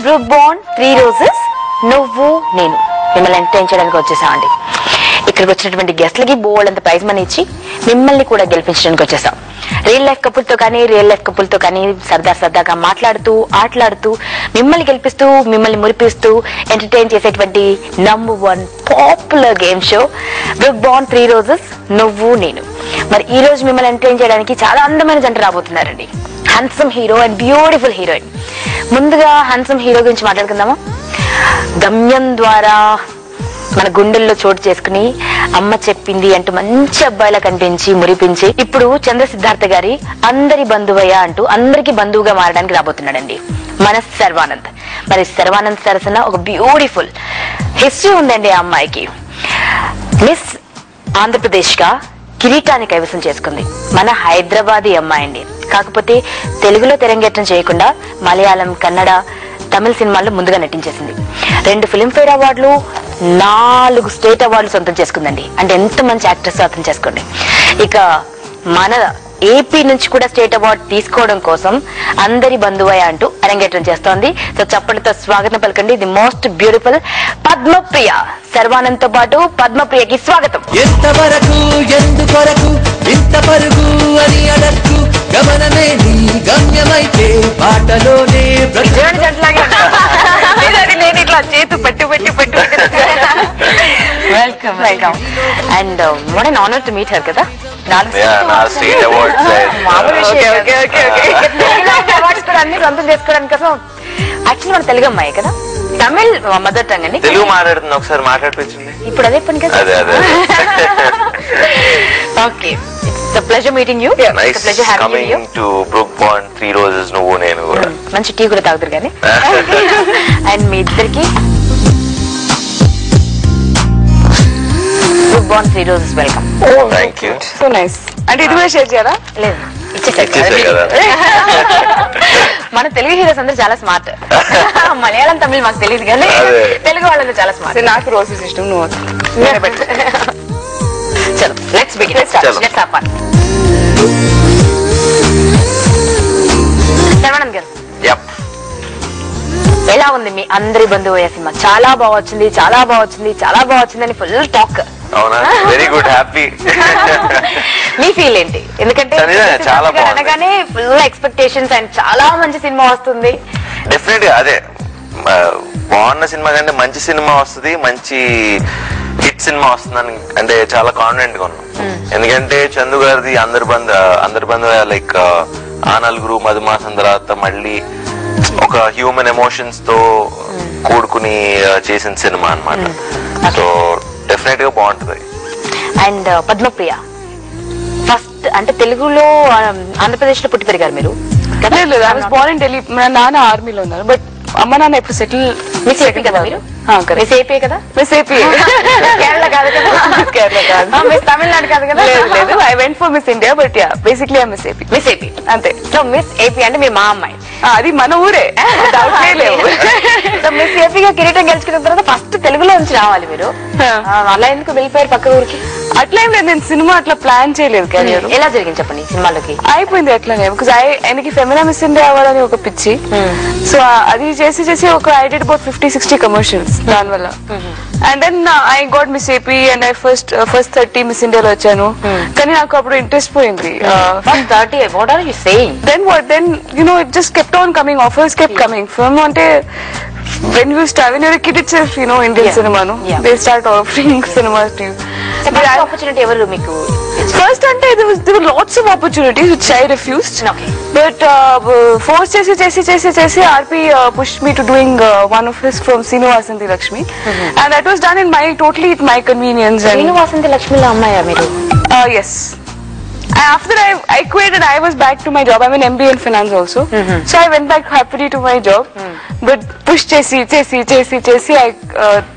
Brooke Bond 3 roses నువ్వు నేను మిమ్మల్ని ఎంటర్టైన్ చేయడానికి వచ్చేసామండి. ఇక్కడికి వచ్చినటువంటి గెస్ట్లకి బోల్డ్ అంత ప్రైజ్ మనీ ఇచ్చి మిమ్మల్ని కూడా గెలిపించడానికి వచ్చేసాం. రియల్ లైఫ్ కపుల్తో కానీ సరదాగా మాట్లాడుతూ ఆటలాడుతూ మిమ్మల్ని గెలిపిస్తూ మిమ్మల్ని మురిపిస్తూ ఎంటర్టైన్ చేసేటువంటి #1 popular game show Brooke Bond 3 roses నువ్వు నేను. మరి ఈ రోజు మిమ్మల్ని ఎంటర్టైన్ చేయడానికి చాలా అందమైన జంట రాబోతున్నారండి. Handsome hero and beautiful heroine. ముందుగా హ్యాండ్సమ్ హీరో గురించి మాట్లాడుకుందామా? గమ్యం ద్వారా మన గుండెల్లో చోటు చేసుకుని అమ్మ చెప్పింది అంటూ మంచి అబ్బాయిలా కనిపించి మురిపించి ఇప్పుడు చంద్ర సిద్ధార్థ గారి అందరి బంధువయ్య అంటూ అందరికి బంధువుగా మారడానికి రాబోతున్నాడండి మన శర్వానంద్. మరి శర్వానంద్ సరసన ఒక బ్యూటిఫుల్ హిస్టరీ ఉందండి. ఆ అమ్మాయికి మిస్ ఆంధ్రప్రదేశ్ గా కిరీటాన్ని కైవసం చేసుకుంది. మన హైదరాబాదీ అమ్మాయి అండి. కాకపోతే తెలుగులో తెరంగేట్రం చేయకుండా మలయాళం, కన్నడ, తమిళ సినిమాల్లో ముందుగా నటించేసింది. 2 ఫిల్మ్ఫేర్ అవార్డులు, 4 స్టేట్ అవార్డులు సొంతం చేసుకుందండి. అంటే ఎంత మంచి యాక్ట్రెస్ సొంతం చేసుకోండి. ఇక మన ఏపీ నుంచి కూడా స్టేట్ అవార్డు తీసుకోవడం కోసం అందరి బంధువయ్య అంటూ అరంగేట్రం చేస్తోంది. సో చప్పటితో స్వాగతం పలకండి the most beautiful Padmapriya. Sharwanand తో పాటు పద్మప్రియకి స్వాగతం. ఎంతవరకు ఎందుకొరకు ఇంత పరుగు అని అడక్కు గమనమే నీ గమ్యమైతే పాటలోనే నేను ఇట్లా చేతు పట్టు welcome and what an honour to meet her కదా. అన్ని సొంతం చేసుకోవడానికి కోసం యాక్చువల్లీ మన తెలుగు అమ్మాయి కదా, తమిళ్ మదర్ టంగ్ అండి. తెలుగు మాట్లాడుతుంది, ఒకసారి మాట్లాడిపించండి. ఇప్పుడు అదే పని కదా. Okay, it's a pleasure meeting you. Nice it's a pleasure having coming you here. to Brook Bond 3 Roses నువ్వు నేను కూడా. మంచి టీ కూడా తాగుతారు కానీ. అండ్ మీ ఇద్దరికి Brook Bond 3 Roses welcome. Thank you. So nice. అంటే ఇది కూడా షేర్ చేయాలా? లేదు, ఇచ్చేసాయి కదా. మన తెలుగు హీరోస్ అందరూ చాలా స్మార్ట్. మలయాళం, తమిళ్ మాకు తెలియదు కానీ తెలుగు వాళ్ళందరూ చాలా స్మార్ట్. నాకు రోజెస్ ఇష్టం, నువ్వు చలో let's begin. Let's start. Sharwanand గారు, ఎలా ఉంది మీ అందరి బంధువయ్య సినిమా? చాలా బాగా వచ్చింది అని ఫుల్ టాక్. అవునా? Very good, happy. మీ ఫీల్ ఏంటి? ఎందుకంటే చాలా అనగానే ఫుల్ ఎక్స్పెక్టేషన్స్ అండ్ చాలా మంచి సినిమా వస్తుంది. డెఫినెట్ గా అదే బాగున్న సినిమా కంటే మంచి సినిమా వస్తుంది, మంచి హిట్ సినిమా వస్తుందని అంటే చాలా కాన్ఫిడెంట్ గా ఉన్నాం. ఎందుకంటే చందు గారిది అందరి బంధు లైక్ ఆ నలుగురు మధుమాసం తర్వాత మళ్ళీ ఒక హ్యూమన్ ఎమోషన్స్ తో కూడుకుని చేసిన సినిమా అన్నమాట. సో డెఫినెట్ గా బాగుంటుంది. అండ్ పద్మప్రియ ఫస్ట్ అంటే తెలుగులో ఆంధ్రప్రదేశ్ లో పుట్టి పెరిగారు మీరు? మా నాన్న ఆర్మీలో ఉన్నారు, బట్ అమ్మ నాన్న ఇప్పుడు సెటిల్. మిస్ ఏపీ కదా మీరు? మిస్ ఏపీ కదా? మిస్ ఏపీ కేరళ కాదు కదా? కేరళ కాదు. మిస్ తమిళనాడు కాదు కదా? లేదు, I went for miss India, but yeah basically I miss AP. Miss AP అంతే. సో మిస్ ఏపీ అంటే మీరు మా అమ్మాయి. అది మన ఊరే, లేవు. సో మిస్ ఏపీగా కిరీటం గెలుచుకున్న తర్వాత ఫస్ట్ తెలుగులో నుంచి రావాలి మీరు. అలా ఎందుకు వెళ్ళిపోయారు పక్క ఊరికి? అట్లా ఏం లేదు, నేను సినిమా అట్లా ప్లాన్ చేయలేదు. కెరియర్ ఎలా జరిగింది చెప్పండి సినిమాలోకి? అయిపోయింది అట్లానే, బికాజ్ ఆయనకి ఫెమినా మిస్ ఇండియా అవ్వాలని ఒక పిచ్చి. సో అది చేసి ఒక ఐ డిడ్ అబౌట్ 50-60 కమర్షియల్స్ దానివల్ల. And then I got Miss AP and I first 30 Miss ఇండియాలో వచ్చాను. కానీ నాకు అప్పుడు ఇంట్రెస్ట్ పోయింది. Then you know it just kept on coming, offers kept coming from ante when you're a kid itself, you know, Indian cinema no, they start offering cinemas to you. Opportunity ever meeku first ante there were lots of opportunities which I refused. Okay. But force chesi RP pushed me to doing one of his from Sinu Vasanthi Lakshmi, and that was done in totally at my convenience. Sinu Vasanthi Lakshmi lo ammaya meeru? Yes. After I quit and I was back to my job. I'm an MBA in finance also. So I went back happily to my job. But push chesi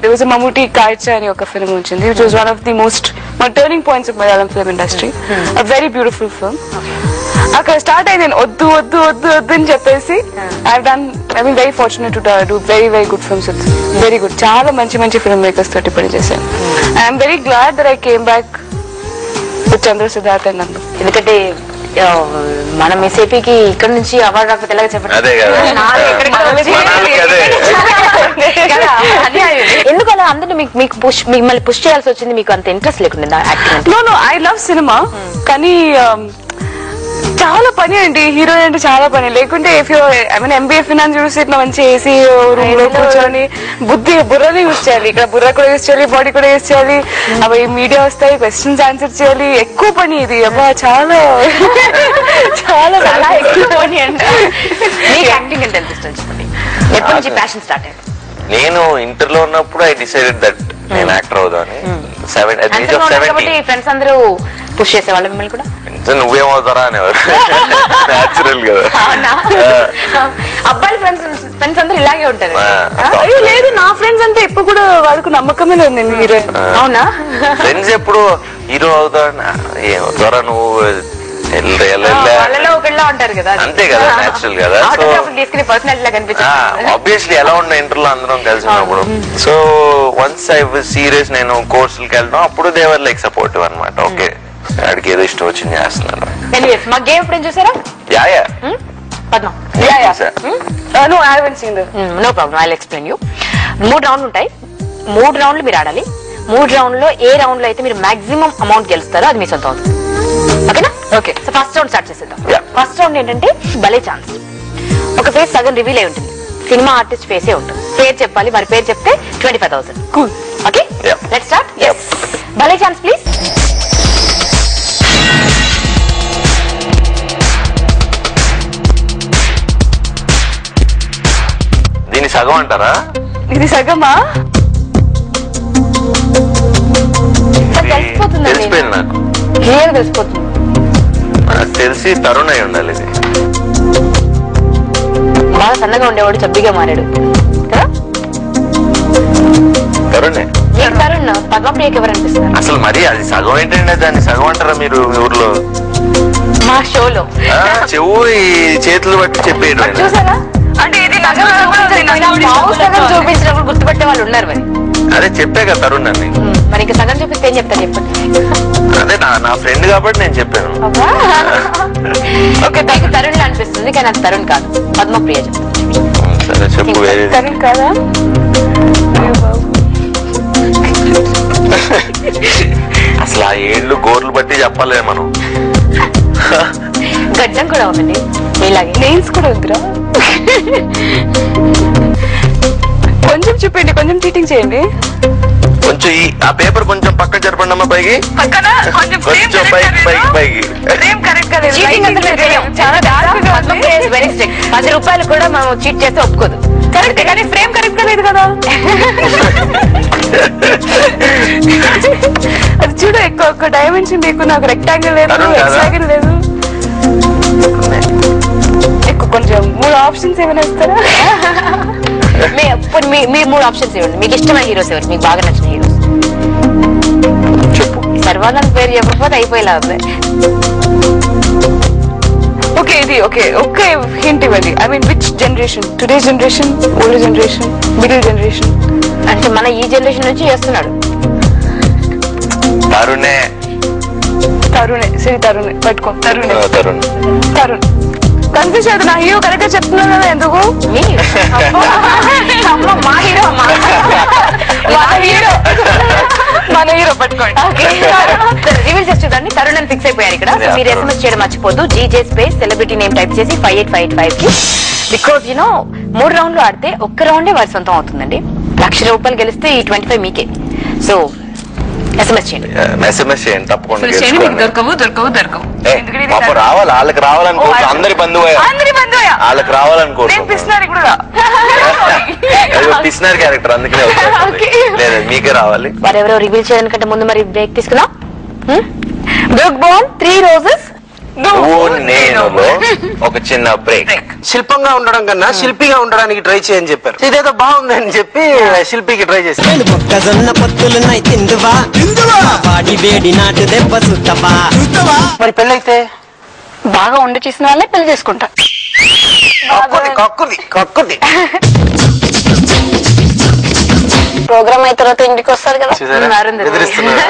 there was a Mammootty Karcha ani oka film unchindi, which was one of the most turning points of Malayalam film industry. A very beautiful film. Akka start ayindeni oddu అని చెప్పేసి I've been very fortunate to do very good films with very good చాలా మంచి film makers తోటి పని చేశాను. I'm very glad that I came back with Chandra Siddharth and Nandu. ఎందుకంటే మనం ఎస్ఏపీకి ఇక్కడ నుంచి అవార్డు రాకపోతే ఎలాగ చెప్పండి. అదే కదా. ఎందుకు అలా అందరూ మీకు మిమ్మల్ని పుష్ చేయాల్సి వచ్చింది? మీకు అంత ఇంట్రెస్ట్ లేకుండా acting? No I love cinema, కానీ చాలా పని అండి. హీరోయిన్ అంటే చాలా పని. లేకుంటే MBA ఫినాన్స్ చూసి ఇట్లా మంచి ఏసీ రూమ్ లో కూర్చొని బుర్రని యూజ్ చేయాలి. ఇక్కడ బుర్ర కూడా యూజ్ చేయాలి, బాడీ కూడా యూజ్ చేయాలి. అవి మీడియా వస్తాయి, క్వశ్చన్స్ ఆన్సర్ చేయాలి. ఎక్కువ పని ఇది. అబ్బా చాలా చాలా చాలా ఎక్కువ పని అండి. మీకు యాక్టింగ్ అంటే ఎంత ఇష్టం చెప్పండి? ఎప్పటి నుంచి ప్యాషన్ స్టార్ట్ అయ్యింది? నేను ఇంటర్ లో ఉన్నప్పుడు ఐ డిసైడెడ్ దట్ నేను యాక్టర్ అవుదామని. ఫ్రెండ్స్ అందరూ పుష్ చేసేవాళ్ళు మిమ్మల్ని కూడా? నువ్వేమవుతారా అనేవారు. న్యాచురల్ కదా. అబ్బాయి ఫ్రెండ్స్ అందరూ ఇలాగే ఉంటారు. అయ్యో లేదు, నా ఫ్రెండ్స్ అంతా ఎప్పుడు కూడా వాళ్ళకు నమ్మకమే లేదు నేను హీరోయిన్. అవునా? ఫ్రెండ్స్ ఎప్పుడు హీరో అవుతారా ఏమవుతారా నువ్వు వాళ్ళలో ఒకళ్ళ ఉంటారు కదా, అంతే కదా, న్యాచురల్ కదా. తీసుకునే పర్సనాలిటీ లాగా కనిపించింది. ఆబ్వియస్లీ ఎలా ఉన్న ఇంటర్లో అందరం కలిసి ఉన్నప్పుడు. So once I was serious, నేను కోర్సులకి వెళ్తాం, అప్పుడు దేవర్ లైక్ సపోర్టివ్ అనమాట. ఓకే వాడికి ఏదో ఇష్టం వచ్చింది చేస్తున్నాడు. మా గేమ్ ఎప్పుడేం చూసారా? Padma? No problem, I will explain you. 3 రౌండ్లు ఉంటాయి. 3 రౌండ్లు మీరు ఆడాలి. 3 రౌండ్ లో ఏ రౌండ్ లో అయితే మీరు మాక్సిమం అమౌంట్ గెలుస్తారో అది మీ సొంతం అవుతుంది. ఓకేనా? Okay. So first round start చేసేద్దాం. ఫస్ట్ రౌండ్ ఏంటంటే భలే ఛాన్స్. ఒక ఫేస్ సగం రివీల్ అయి ఉంటుంది. సినిమా ఆర్టిస్ట్ ఫేసే ఉంటుంది. పేరు చెప్పాలి, మరి పేరు చెప్తే 25,000. కూల్. Okay, let's start. భలే ఛాన్స్ ప్లీజ్. దీన్ని సగం అంటారా? ఇది సగమా? తెలిసిపోతుంది, తెలిసిపోయింది నాకు. క్లియర్ తెలిసిపోతుంది. తెలిసి తరుణ్ అయి ఉండాలి. ఇది బాగా సన్నగా ఉండేవాడు చబ్బిగా మారాడు కదా? తరుణే. తరుణ్ పద్మప్రియకి ఎవరు అనిపిస్తున్నారు? అసలు మరి అది సగం ఏంటంటే దాన్ని సగం అంటారా మీరు మీ ఊర్లో? మా షోలో చెవు ఈ చేతులు బట్టి చెప్పేయడం. చూసారా? అంటే ఇది చూపించినప్పుడు గుర్తుపట్టే వాళ్ళు ఉన్నారు. మరి అదే చెప్పే కదా తరుణ్ అని. మరి ఇంకా సగం చూపిస్తే ఏం చెప్తాను చెప్పండి? అదే నా ఫ్రెండ్ కాబట్టి నేను చెప్పాను. ఓకే, మీకు తరుణ్ అనిపిస్తుంది కానీ అది తరుణ్ కాదు, పద్మప్రియ. సరే చెప్పు. తరుణ్ కాదా? అసలు ఆ ఏళ్ళు గోర్లు బట్టి చెప్పాలి మనం. గడ్డం కూడా ఉందండి ఇలాగే. నెయిల్స్ కూడా వద్దురా? కొంచెం చూపండి, కొంచెం చీటింగ్ చేయండి. కొంచెం ఆ పేపర్ కొంచెం పక్కన జరపండి అమ్మా, పైకి కొంచెం పైకి. 10 రూపాయలు కూడా మనం చీట్ చేస్తే ఒప్పుకోదు. కరెక్ట్, కానీ ఫ్రేమ్ కరెక్ట్ గా లేదు కదా. అది చూడు, ఎక్కువ డైమెన్షన్ లేకుండా నాకు రెక్టాంగిల్ లేదు, హెక్సాగన్ లేదు. ఎక్కువ కొంచెం 3 ఆప్షన్స్ ఏమైనా ఇస్తారా? మీరు 3 ఆప్షన్స్ ఇవ్వండి. మీకు ఇష్టమైన హీరోస్ ఎవరు? మీకు బాగా నచ్చిన హీరోస్ చెప్పు. సర్వానంద్ పేరు చెప్పకపోతే అయిపోయేలా ఉంది. ఓకే, ఇది ఓకే. ఒకే హింట్ ఇవ్వండి. I mean which generation? Today's generation, old generation, middle generation? అంటే మన ఈ జనరేషన్ నుంచి చేస్తున్నాడు. తరుణే. తరుణే. సరే తరుణే పట్టుకో. తరుణే. తరుణ్ కన్ఫ్యూజ్ అవుతుంది. నా హీరో కరెక్ట్ గా చెప్తున్నాను కదా. ఎందుకు మా హీరో మన హీరో పట్టుకోండి. రివీల్ చేసి చూడండి. తరుణ్ అని ఫిక్స్ అయిపోయారు ఇక్కడ. సో మీరు SMS చేయడం మర్చిపోద్దు. GJ space celebrity name type చేసి 58585 కి. బికాజ్ 3 రౌండ్లు ఆడితే ఒక్క రౌండే వారి సొంతం అవుతుందండి. 1,00,000 రూపాయలు గెలిస్తే ఈ 25 మీకే. సో SMS చేయండి. SMS చేయండి తప్పకుండా. దొరకవు. రావాలి, వాళ్ళకి రావాలనుకోవచ్చు. అందరి బంధువయ్యా, వాళ్ళకి రావాలనుకోవచ్చు. పిసినారి క్యారెక్టర్ అందుకనే లేదా మీకే రావాలి. వారెవరో రివీల్ చేయడానికంటే ముందు మరి బ్రేక్ తీసుకుందాం. బ్రూక్ బోన్ 3 రోజెస్ నువ్వు నేనులో ఒక చిన్న బ్రేక్. శిల్పంగా ఉండడం కన్నా శిల్పిగా ఉండడానికి ట్రై చేయని చెప్పారు. ఇదేదో బాగుందని చెప్పి శిల్పికి ట్రై చేశాను. మొక్కజొన్న పొత్తులున్నాయి తిందువా, వాడి వేడి నాటు దెబ్బ సుత్తవా. మరి పెళ్ళైతే బాగా వంట చేసిన వాళ్ళే పెళ్లి చేసుకుంటా. కక్కుది ప్రోగ్రామ్ అయిన తర్వాత ఇంటికి వస్తారు కదా. బెదిరిస్తున్నారు.